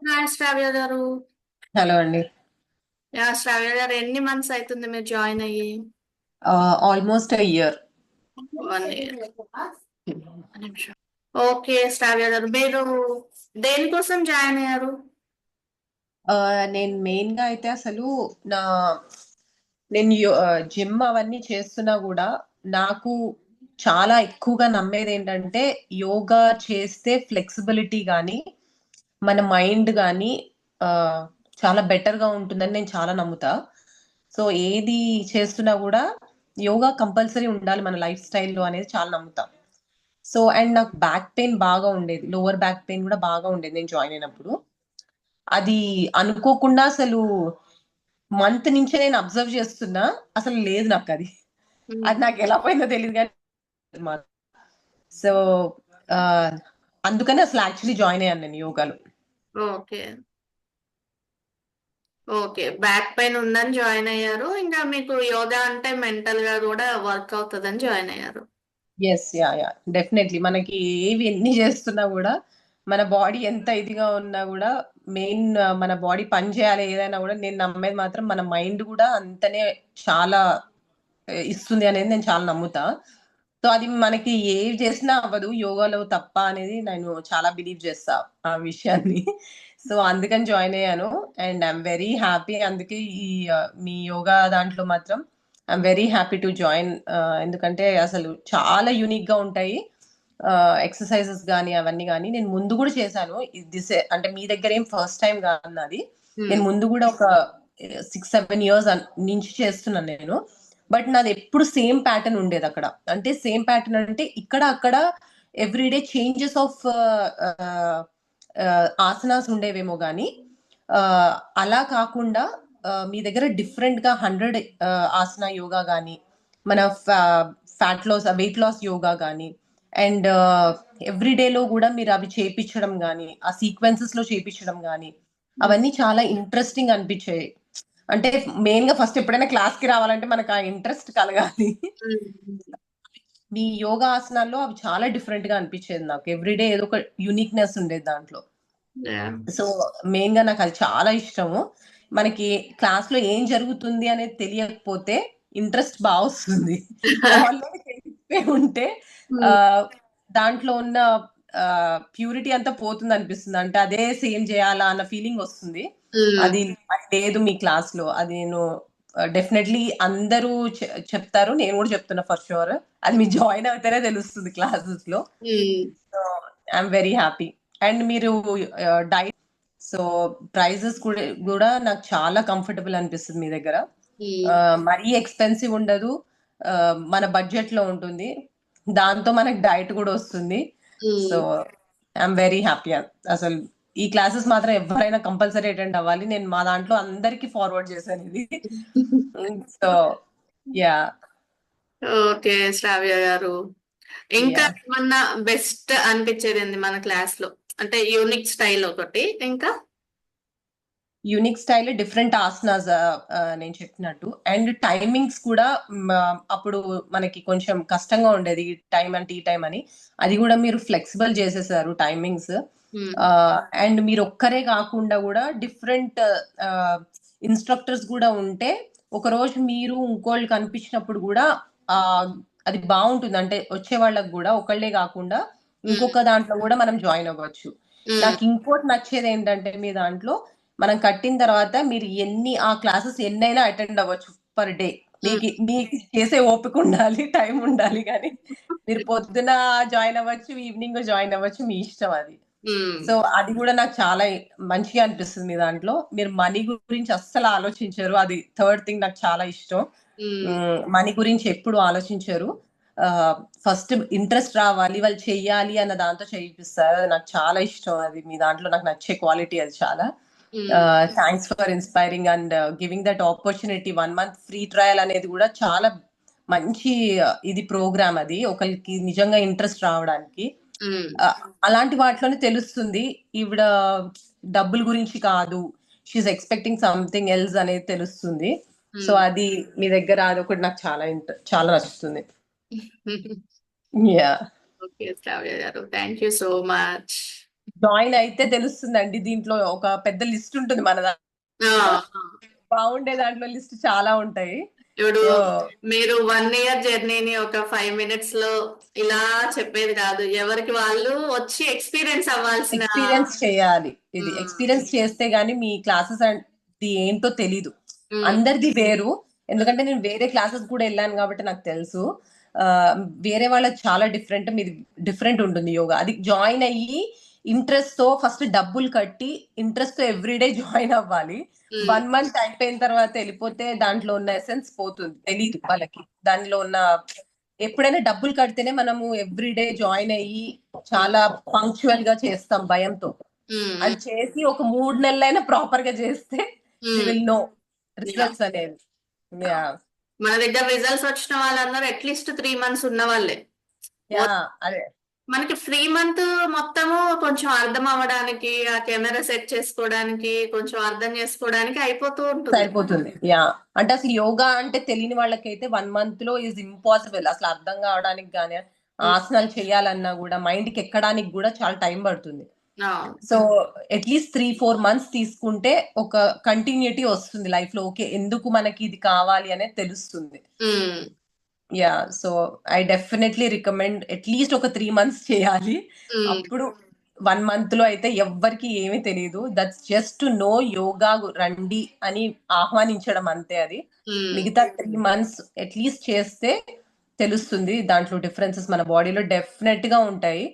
Hi శ్రావ్య గారు. Hello అండి. శ్రావ్య గారు, ఎన్ని మంత్స్ అవుతుంది మీరు జాయిన్ అయ్యి? Almost year. 1 ఇయర్. నిమిషం. ఓకే శ్రావ్య గారు, మీరు దేనికోసం జాయిన్ అయ్యారు? నేను మెయిన్ గా అయితే అసలు నా నేను జిమ్ అవన్నీ చేస్తున్నా కూడా నాకు చాలా ఎక్కువగా నమ్మేది ఏంటంటే యోగా చేస్తే ఫ్లెక్సిబిలిటీ కానీ మన మైండ్ కానీ చాలా బెటర్ గా ఉంటుందని నేను చాలా నమ్ముతా. సో ఏది చేస్తున్నా కూడా యోగా కంపల్సరీ ఉండాలి మన లైఫ్ స్టైల్లో అనేది చాలా నమ్ముతా. సో అండ్ నాకు బ్యాక్ పెయిన్ బాగా ఉండేది, లోవర్ బ్యాక్ పెయిన్ కూడా బాగా ఉండేది నేను జాయిన్ అయినప్పుడు. అది అనుకోకుండా అసలు మంత్ నుంచే నేను అబ్జర్వ్ చేస్తున్నా, అసలు లేదు నాకు అది. అది నాకు ఎలా పోయిందో తెలియదు కానీ. సో అందుకని అసలు యాక్చువల్లీ జాయిన్ అయ్యాను నేను యోగాలో. ఓకే. ఓకే, బ్యాక్ పెయిన్ ఉందని జాయిన్ అయ్యారు. ఇంకా మీకు యోగా అంటే మెంటల్ గా కూడా వర్క్ అవుతుందని జాయిన్ అయ్యారు. ఎస్, యా యా, డెఫినెట్లీ మనకి ఏవి ఎన్ని చేస్తున్నా కూడా మన బాడీ ఎంత ఇదిగా ఉన్నా కూడా మెయిన్ మన బాడీ పని చేయాలి ఏదైనా కూడా నేను నమ్మేది మాత్రం మన మైండ్ కూడా అంతనే చాలా ఇస్తుంది అనేది నేను చాలా నమ్ముతా. సో అది మనకి ఏది చేసినా అవ్వదు యోగాలో తప్ప అనేది నేను చాలా బిలీవ్ చేస్తా ఆ విషయాన్ని. సో అందుకని జాయిన్ అయ్యాను అండ్ ఐఎమ్ వెరీ హ్యాపీ. అందుకే ఈ మీ యోగా దాంట్లో మాత్రం I'm very happy to join. ఎందుకంటే అసలు చాలా యూనిక్ గా ఉంటాయి ఎక్సర్సైజెస్ కానీ అవన్నీ కానీ. నేను ముందు కూడా చేశాను అంటే మీ దగ్గర ఏం ఫస్ట్ టైం కాదు నాది. నేను ముందు కూడా ఒక 6-7 ఇయర్స్ నుంచి చేస్తున్నాను నేను. బట్ నాది ఎప్పుడు సేమ్ ప్యాటర్న్ ఉండేది అక్కడ. అంటే సేమ్ ప్యాటర్న్ అంటే ఇక్కడ అక్కడ ఎవ్రీడే చేంజెస్ ఆఫ్ ఆసనాస్ ఉండేవేమో కానీ అలా కాకుండా మీ దగ్గర డిఫరెంట్ గా 100 ఆసన యోగా కానీ మన fat loss weight loss yoga కానీ అండ్ ఎవ్రీడేలో కూడా మీరు అవి చేపించడం కానీ ఆ సీక్వెన్సెస్ లో చేపించడం కానీ అవన్నీ చాలా ఇంట్రెస్టింగ్ అనిపించాయి. అంటే మెయిన్ గా ఫస్ట్ ఎప్పుడైనా క్లాస్ కి రావాలంటే మనకు ఆ ఇంట్రెస్ట్ కలగాలి. మీ యోగా ఆసనాల్లో అవి చాలా డిఫరెంట్ గా అనిపించేది నాకు. ఎవ్రీడే ఏదో ఒక యూనిక్నెస్ ఉండేది దాంట్లో. సో మెయిన్ గా నాకు అది చాలా ఇష్టము. మనకి క్లాస్ లో ఏం జరుగుతుంది అనేది తెలియకపోతే ఇంట్రెస్ట్ బాగా వస్తుంది. ఆల్రెడీ తెలిసిపోయి ఉంటే ఆ దాంట్లో ఉన్న ప్యూరిటీ అంతా పోతుంది అనిపిస్తుంది. అంటే అదే సేమ్ చేయాలా అన్న ఫీలింగ్ వస్తుంది. అది అది లేదు మీ క్లాస్ లో. అది నేను డెఫినెట్లీ అందరూ చెప్తారు, నేను కూడా చెప్తున్నా ఫర్ షూర్. అది మీ జాయిన్ అవుతేనే తెలుస్తుంది క్లాసెస్ లో. So I'm very happy. And మీరు డైట్, సో ప్రైజెస్ కూడా నాకు చాలా కంఫర్టబుల్ అనిపిస్తుంది మీ దగ్గర. మరీ ఎక్స్పెన్సివ్ ఉండదు, మన బడ్జెట్ లో ఉంటుంది, దాంతో మనకి డైట్ కూడా వస్తుంది. So I'm very happy. అసలు ఈ క్లాసెస్ మాత్రం ఎవరైనా కంపల్సరీ అటెండ్ అవ్వాలి. నేను మా దాంట్లో అందరికి ఫార్వర్డ్ చేశాను ఇది. So yeah. ఓకే శ్రావ్య గారు, ఇంకా యా, ఏమన్నా బెస్ట్ అనిపించేది ఏంది మన క్లాస్ లో? అంటే యూనిక్ స్టైల్ ఒకటి, ఇంకా యూనిక్ స్టైల్, డిఫరెంట్ ఆసనాస్ నేను చెప్పినట్టు. అండ్ టైమింగ్స్ కూడా అప్పుడు మనకి కొంచెం కష్టంగా ఉండేది టైం అంటే ఈ టైం అని. అది కూడా మీరు ఫ్లెక్సిబుల్ చేసేసారు టైమింగ్స్. అండ్ మీరు ఒక్కరే కాకుండా కూడా డిఫరెంట్ ఇన్స్ట్రక్టర్స్ కూడా ఉంటే ఒక రోజు మీరు ఇంకోళ్ళు కనిపించినప్పుడు కూడా ఆ అది బాగుంటుంది. అంటే వచ్చే వాళ్ళకి కూడా ఒకళ్ళే కాకుండా ఇంకొక దాంట్లో కూడా మనం జాయిన్ అవ్వచ్చు. నాకు ఇంకోటి నచ్చేది ఏంటంటే మీ దాంట్లో మనం కట్టిన తర్వాత మీరు ఆ క్లాసెస్ ఎన్నైనా అటెండ్ అవ్వచ్చు పర్ డే. మీకు చేసే ఓపిక ఉండాలి, టైం ఉండాలి, కానీ మీరు పొద్దున జాయిన్ అవ్వచ్చు, ఈవినింగ్ జాయిన్ అవ్వచ్చు, మీ ఇష్టం అది. సో అది కూడా నాకు చాలా మంచిగా అనిపిస్తుంది మీ దాంట్లో. మీరు మనీ గురించి అస్సలు ఆలోచించరు, అది థర్డ్ థింగ్ నాకు చాలా ఇష్టం. మనీ గురించి ఎప్పుడు ఆలోచించరు. ఫస్ట్ ఇంట్రెస్ట్ రావాలి, వాళ్ళు చెయ్యాలి అన్న దాంతో చేయిస్తారు. అది నాకు చాలా ఇష్టం. అది మీ దాంట్లో నాకు నచ్చే క్వాలిటీ అది చాలా. Thanks for inspiring and giving that opportunity. 1 month free trial అనేది కూడా చాలా మంచి ఇది ప్రోగ్రామ్. అది ఒకరికి నిజంగా ఇంట్రెస్ట్ రావడానికి అలాంటి వాటిలోనే తెలుస్తుంది ఈవిడ డబ్బుల గురించి కాదు, షీఈ్ ఎక్స్పెక్టింగ్ సంథింగ్ ఎల్స్ అనేది తెలుస్తుంది. సో అది మీ దగ్గర అదొకటి నాకు చాలా నచ్చుతుంది. యా. ఓకే శ్రావ్య గారు, thank you so much. Join అయితే తెలుస్తుందండి. దీంట్లో ఒక పెద్ద లిస్ట్ ఉంటుంది మన ఆ, బాగుండే దాంట్లో లిస్ట్ చాలా ఉంటాయి. ఇప్పుడు సో మీరు 1 ఇయర్ జర్నీని ఒక 5 minutes లో ఇలా చెప్పేది కాదు, ఎవరికి వాళ్ళు వచ్చి ఎక్స్పీరియన్స్ అవ్వాల్సిన. ఎక్స్పీరియన్స్ చేయాలి. ఇది ఉమ్, ఎక్స్పీరియన్స్ చేస్తే గానీ మీ క్లాసెస్ అది ఏంటో తెలీదు. ఉమ్, అందరిది వేరు. ఎందుకంటే నేను వేరే క్లాసెస్ కూడా వెళ్ళాను కాబట్టి నాకు తెలుసు. ఆ, వేరే వాళ్ళది చాలా డిఫరెంట్, మీది డిఫరెంట్ ఉంటుంది యోగా. అది జాయిన్ అయ్యి ఇంట్రెస్ట్ తో ఫస్ట్ డబ్బులు కట్టి ఇంట్రెస్ట్ తో ఎవ్రీడే జాయిన్ అవ్వాలి. ఉమ్, 1 month అయిపోయిన తర్వాత వెళ్ళిపోతే దాంట్లో ఉన్న ఎసెన్స్ పోతుంది, తెలీదు వాళ్ళకి దానిలో ఉన్న. ఎప్పుడైనా డబ్బులు కడితేనే మనము ఎవ్రీడే జాయిన్ అయ్యి చాలా పంక్చువల్ గా చేస్తాం భయంతో. ఉమ్, అది చేసి ఒక 3 నెలలైనా ప్రాపర్ గా చేస్తే we um. Will know yeah. Results అనేది. యా, మన దగ్గర రిజల్ట్స్ వచ్చిన వాళ్ళందరూ అట్లీస్ట్ 3 months ఉన్న వాళ్ళే. యా, అదే మనకి ఫ్రీ మంత్ మొత్తము కొంచెం అర్థం అవ్వడానికి, ఆ కెమెరా సెట్ చేసుకోవడానికి, కొంచెం అర్థం చేసుకోవడానికి అయిపోతూ ఉంటుంది. సరిపోతుంది. యా, అంటే అసలు యోగా అంటే తెలియని వాళ్ళకైతే 1 month లో ఈజ్ ఇంపాసిబుల్ అసలు అర్థం కావడానికి. కానీ ఉమ్, ఆసనాలు చేయాలన్నా కూడా మైండ్ కి ఎక్కడానికి కూడా చాలా టైం పడుతుంది. అవును. సో అట్లీస్ట్ 3-4 months తీసుకుంటే ఒక కంటిన్యూటీ వస్తుంది లైఫ్ లో. ఓకే, ఎందుకు మనకి ఇది కావాలి అనేది తెలుస్తుంది. Um, yeah, so I definitely recommend at least ఒక 3 months చేయాలి. ఉమ్, అప్పుడు 1 month లో అయితే ఎవ్వరికి ఏమీ తెలియదు. That's just to know yoga రండి అని ఆహ్వానించడం అంతే. అది ఉమ్, మిగతా 3 months అట్లీస్ట్ చేస్తే తెలుస్తుంది. దాంట్లో డిఫరెన్సెస్ మన బాడీలో డెఫినెట్ గా ఉంటాయి.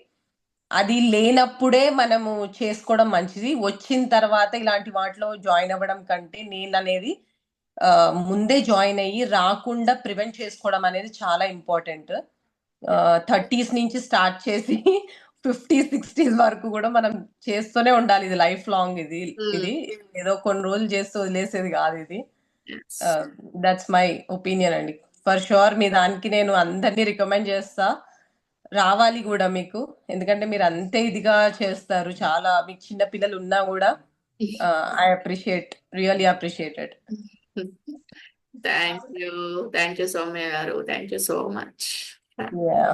అది లేనప్పుడే మనము చేసుకోవడం మంచిది. వచ్చిన తర్వాత ఇలాంటి వాటిలో జాయిన్ అవ్వడం కంటే నేను అనేది ముందే జాయిన్ అయ్యి రాకుండా ప్రివెంట్ చేసుకోవడం అనేది చాలా ఇంపార్టెంట్. 30s నుంచి స్టార్ట్ చేసి 50s 60s వరకు కూడా మనం చేస్తూనే ఉండాలి. ఇది లైఫ్ లాంగ్. ఇది ఉమ్. ఇది ఏదో కొన్ని రోజులు చేస్తూ వదిలేసేది కాదు ఇది. Yes. దట్స్ మై ఒపీనియన్ అండి. ఫర్ షూర్ మీ దానికి నేను అందరినీ రికమెండ్ చేస్తా. రావాలి కూడా మీకు. ఎందుకంటే మీరు అంతే ఇదిగా చేస్తారు. చాలా మీకు చిన్న పిల్లలు ఉన్నా కూడా I appreciate, really appreciated. Thank you. Thank you Soumya garu. Thank you so much. Yeah.